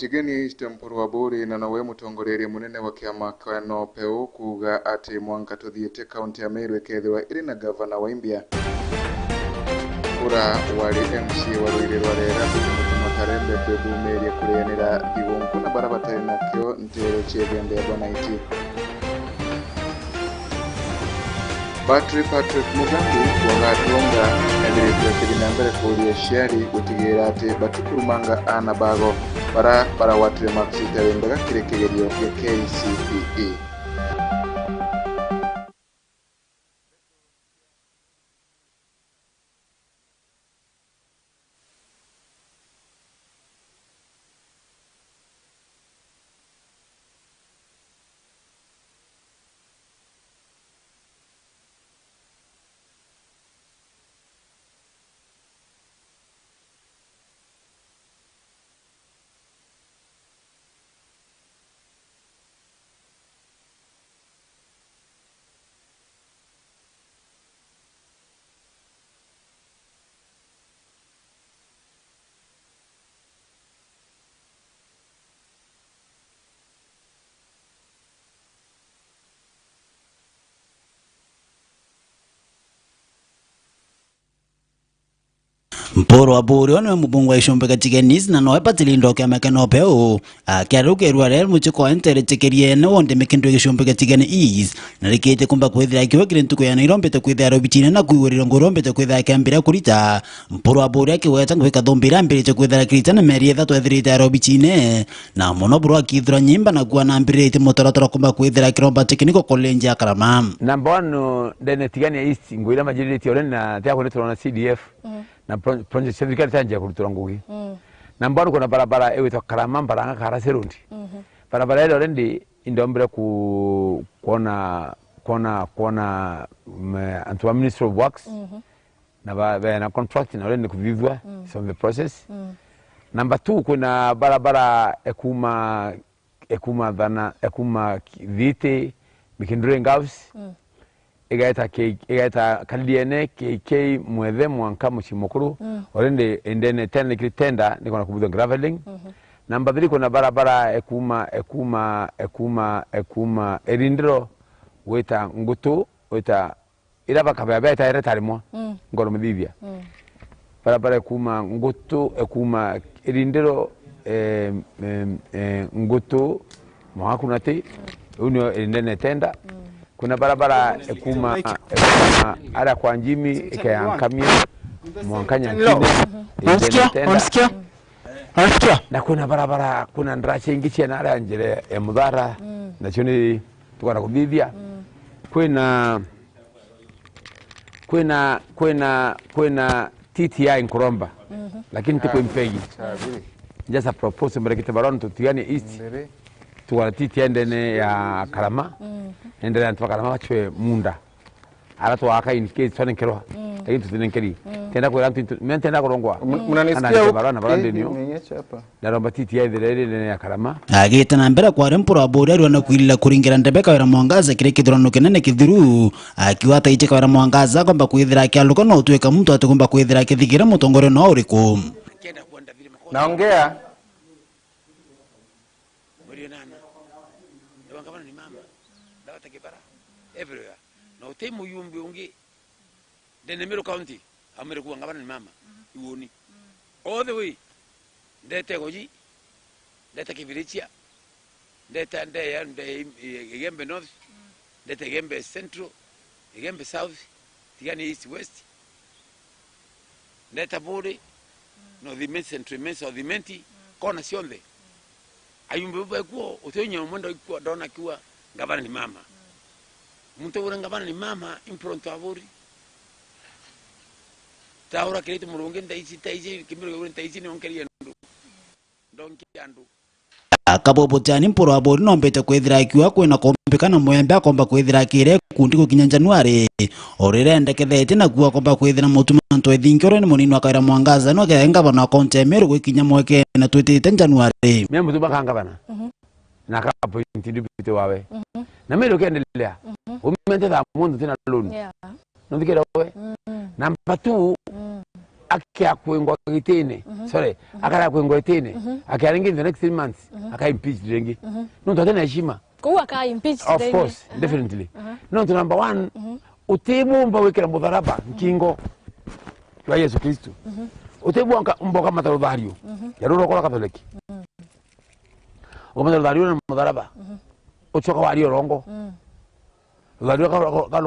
Tigeni Stemporo wa Buri na nawe mutongoreri munene wa kiama kano peu kuga ati mwanka tuthiete kaunti ya Meru ekethwa iri na gavana wa Imbia ura wali MC warwire rwarera kutuma Karembe bebu meri kurenera thigũnkũ na barabara nakyo ntere chebembe ya bwana iti Patrick Mugambi wagatunga nagirikira kibina mbere kuri sheri gutigira ati batukurumanga ana bago para watire maxita wembaga kirekegerio ya KCPE Mporo wa Buri ono mubungu wa ishombe katika nizi na noe patilindo kia mekano peo kiaruke ruarel muchiko entere chekerie na wonde mekendo ishombe katika ni is na rikete kumba kwethira kiwa kirentuko ya nairombe te kwethira robichine na kuiwirira ngorombe te kwethira kiambira kurita Mporo wa Buri akiweta ngweka thombira mbere te kwethira kirita na meri etha twethirita robichine na mono bro akithura nyimba na kuwa na mbere ite motoratoro kumba kwethira kiromba tekiniko koleji ya Karama number 1 dene tigani ya east ngwira majiriti orena tia kwetu na CDF na project serikali tanja kurutura ngugi nambaro kuna barabara ewe to Karama baranga karaserundi barabara ile orendi indombere kuona antua Minister of Works na contract na orendi kuvivwa some the process number 2 kuna barabara ekuma vite mikindure ngaus igaita kaliene KK mwethe mwanka mushimukuru orende endene tena kitenda niko na kubudo graveling number 3 kuna barabara ekuma erindiro weta ngutu weta iraba kababa ita ere tarimo ngoro mudivia barabara ekuma ngutu ekuma erindiro ngutu mwakunati unyo endene tenda kuna barabara ekuma ara kwa njimi ikayankamia mwankanya kine unasikia na kuna barabara kuna ndrache ingichi na ara njere mudhara na choni tukana kubibia kwena TTI Nkuromba lakini tiko impegi just a proposal mbele kitabaron tutiani east tuwa TTI ndene ya Karama endele antuwa Karama wachwe munda ala tuwa haka in case tuwa nkeroha lakini tutine tenda kwa rantu tenda kurongwa munanisikia naromba TTI ndene ya Karama agita na mbere kwa Mporo wa Buri ari wanakwirira kuringira ndebeka wira mwangaza kire kithurano kinene kithiru akiwata icheka wira mwangaza kwamba kwithira kialuko no utweka mtu atikumba kwithira kithigira mutongore no uriku naongea everywhere na utemu yumbi ungi dene Meru County amere kuwa ngabana ni mama iwoni all the way ndete goji ndete Kibirichia ndete Igembe North ndete Igembe Central Igembe South tigani East West ndete Buri no the main central main so the menti kona sionde ayumbe bwa kuo utenyo mwendo kuwa dona kuwa ngabana ni mama muntu urangabana ni mama impronto Buri taura kirete murunge ndaiji kimiro uri ndaiji ni onkeri ndonki andu akabobo tani Mporo wa Buri nombete kwethira akiwa kwena kompekana moyambe akomba kwethira kire kundi kinya January orire ndekethete na kuwa komba kwethira mutumanto ethinkoro ni munini wakaira mwangaza no kenga bana account ya Meru gwikinya mweke na twetete January mimi mtu bakanga bana na ka point ndipite wawe na Meru kendelea umente da mundu tena loan nondikira wewe number 2 akia kuingwa gitine sorry akara kuingwa gitine akaringi the next 3 months aka impeach rengi no totena heshima kwa aka impeach of course definitely no to number 1 utibu mba wekera mudharaba nkingo kwa Yesu Kristo utibu mboka matarudhario yaruro kola katoliki matarudhario na mudharaba uchoka wario rongo Ladio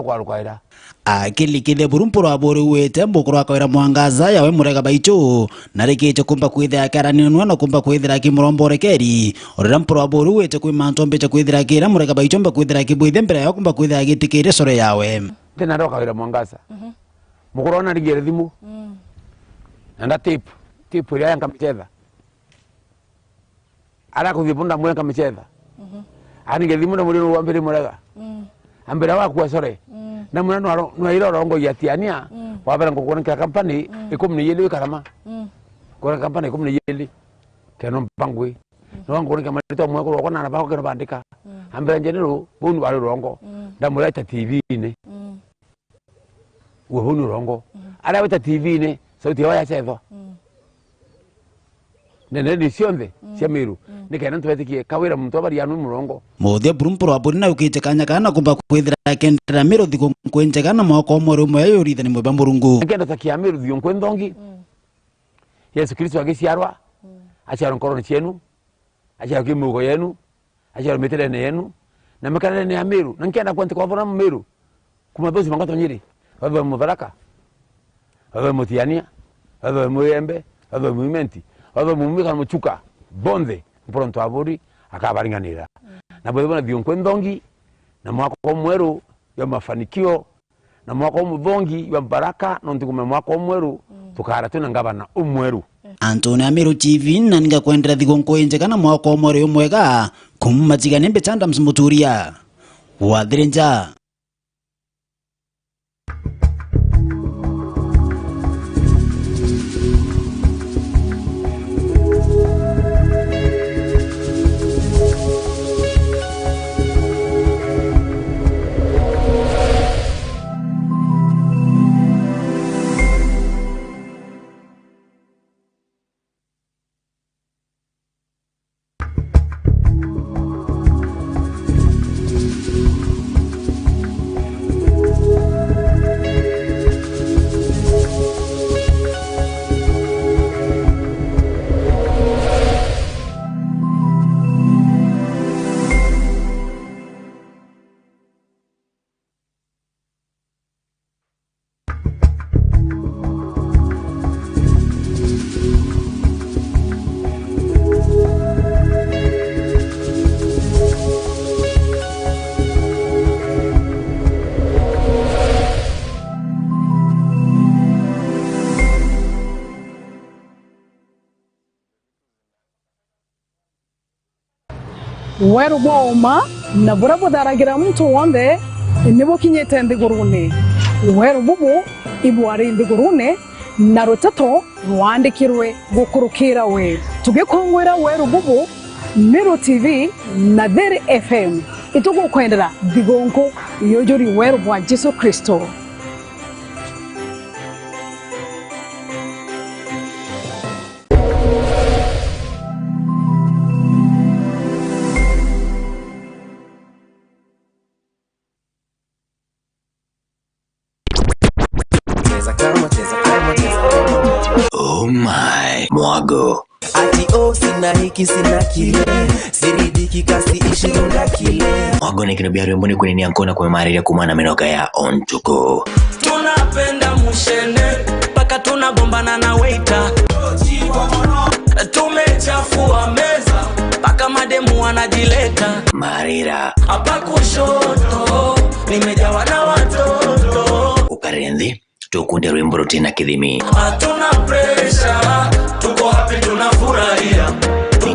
kalu kaira akilikithe burumpuro abore wete mbukuru akwira mwangaza yawe murega baicho narikite kumba kwithira karaninu no kumba kwithira kimuromborekeri orira mpuro abore wete kwi mantombe cha kwithira kira murega baicho mba kwithira kibwithe mbere ya kumba kwithira gitikire sore yawe tena ndo kawira mwangaza mukuru ona rigere thimu nda tip ya nkamcheza ara kuthibunda mwe nkamcheza ani gethimu ndo muri wambere murega ambira wa kwa sore na mwana no iro rongo yatiania wabera ngokona ka company ikumni yeli karama kwa company ikumni yeli keno mpangwe no ngokona kama to mwe ko na ba ko keno bandika ambira njenero bunu bari rongo ndamura ta TV ne wo bunu rongo ara weta TV ne sauti ya chezo nene disionde cia Meru nikena twetikie kawira muntu abari anu murongo muthe burumpuro aburi na ukite kanya kana kumba kwithira kendera Meru thiko kwenjega na mwako mweru mwe yuritha ni mweba murungu kenda takia Meru thio kwendongi Yesu Kristo agiciarwa aciarwa koroni cienu aciarwa kimugo yenu aciarwa miterene yenu na makarene ya Meru na nkenda kwente kwa vona Meru kuma dozi mangato nyiri aba mudharaka aba mutiania aba muyembe aba movementi aba mumika muchuka bonde mpronto aburi akabaringanira na bwebona thio ndongi na mwako mweru ya mafanikio na mwako mudongi ya baraka no ndikume mwako mweru tukara tuna ngabana umweru Antone Meru TV na ninga kwendera thiko njenga mwako mweru mwega kummatigane mbechanda msumuturia wadhirenja weru boma na burabu daragira mtu wonde nibo kinyete ndigurune weru bubu ibwari ndigurune na rotato rwandikirwe gukurukira we tugekongwera weru bubu Meru TV na Dere FM itugo kwendera digonko yojori weru bwa Yesu Kristo Oh my, mwago. Ati sina hiki sina kile, siridiki kasi ishirunda kile. Mwago ni kinabia rwemboni kwenye niankona kwa mariria kumana menoka ya ontuko. Tunapenda mushene, paka tunagombana na waiter. Tumechafua meza, paka mademu wanajileta. Marira Hapa kushoto, nimejawa na watoto. ukarendi tukunde rwemboro tena kidhimi. Hatuna pressure, tuko happy tunafurahia.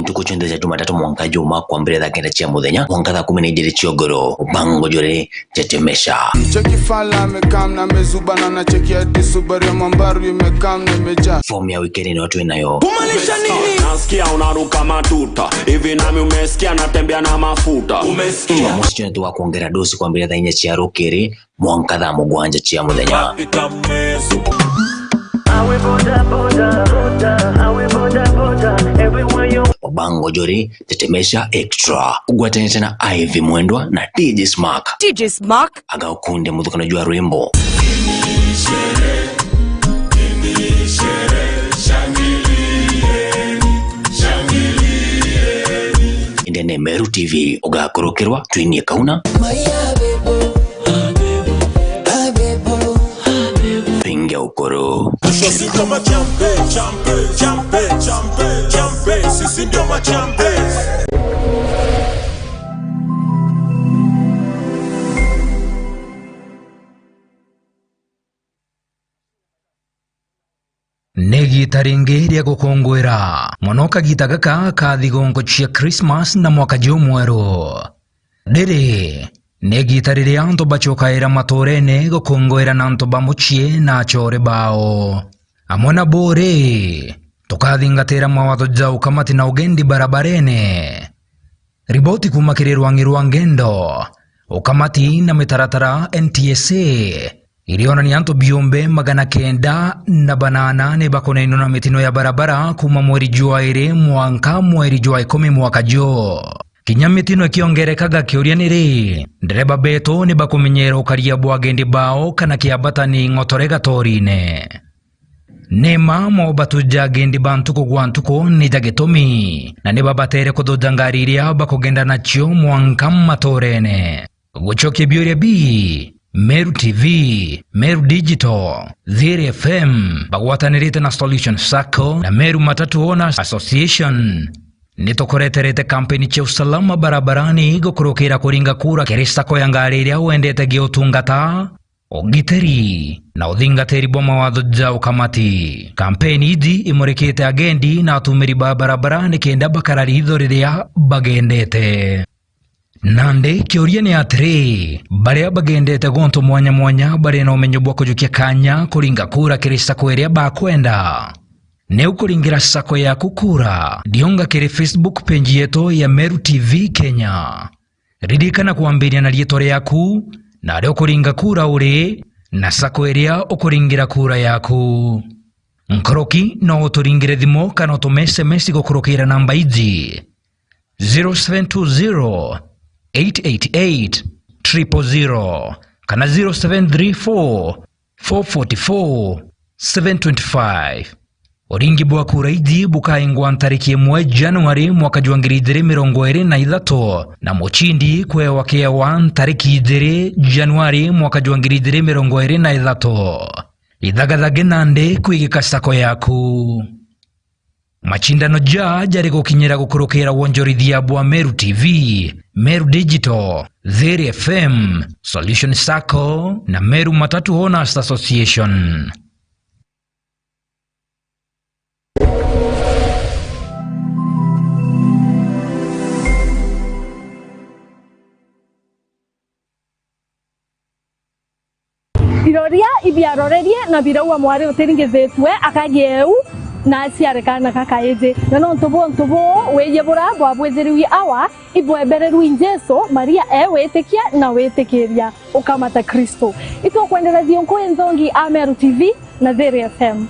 Tuko chundeza Jumatatu mwanga juma kwa mbele za kenda chia muthenya mwanga za 10 UGORO ubango jore tetemesha cheki fala mekam na mezubana na cheki hadi Subaru ya mambaru imekam na imeja form ya weekend ni watu inayo kumaanisha nini? Nasikia unaruka matuta hivi nami umesikia natembea na mafuta Umesikia msichana tu kuongera dosi kwa mbele za inya chia rokeri mwanga za mugwanja chia muthenya Obango Jore tetemesha extra ugwatanite na Ivy Mwendwa na DJ Smack aga ukunde muthukano jwa rwimbo indene Meru TV ugakorokerwa twinie kauna pinga ukoro Negi taringeria gukongwera monoka gitagaka ka thigongo cia Christmas na mwaka jomweru dere negi tarire anto bachokaira matorene gukongwera nanto bamuchie na chore bao amona bore tukathingatira mawatho jau kamati na ugendi barabarene riboti kumakirwa ngirwa ngendo ukamati na mitaratara NTSA iliona ni anto biombe magana kenda na banana ne bakonaino na mitino ya barabara kuma mweri jua ere mwanka mweri jua 10 mwaka jo kinyamitino kiongerekaga kiurianire ndereba beto ne bakumenyera ukaria bwagendi bao kana kiabatani ngotorega torine nema mo batuja gendi bantuko gwantuko ni jagetomi na ne babatere kododangariria bakogenda nacho mwanka matorene guchoke biuria bi Meru TV, Meru Digital, Ziri FM, bagwatanirite na Solution Sacco na Meru Matatu Owners Association. Nitokoreterete kampeni cha usalama barabarani gukurukira kuringa kura kerisako ya ngari iria wendete giotungata ogiteri na uthingateri bwa mawatho ja ukamati. Kampeni ithi imurikite agendi na atumiri ba barabarani kenda bakarari ithoriria bagendete. Nande kioria ni atri baria bagendete gonto mwanya bari na umenyo bwa kujukia kanya kuringa kura kirisako iria bakwenda ne ukuringira sako ya kukura dionga kiri Facebook page yetu ya Meru TV Kenya ridikana kuambiria na lietore yaku na leo kuringa kura uri na sako iria ukuringira kura yaku nkoroki no uturingire thimo kana utume SMS gukurukira namba izi 0720 888-000 kana 0734-444-725 Oringi bwa kura ithi bukaingwa ntariki 1 Januari mwaka 2023 na mochindi kwewa kewa ntariki 2 Januari mwaka 2023 ithagathage nande kwigika sako yaku machindano jari gukinyira gukurukira wonjorithia bwa Meru TV, Meru Digital, Ziri FM, Solution Sacco na Meru Matatu Owners Association. Iroria ibiarorerie na birawa mwari utiringezetwe akageu na asiarekana kakaeze na no ntobo weyebura bwa bwezeriwi awa ibwebererwi Jesu Maria wetekia na wetekeria ukamata Kristo ito kuendelea zionko enzongi Meru TV na Ziri FM.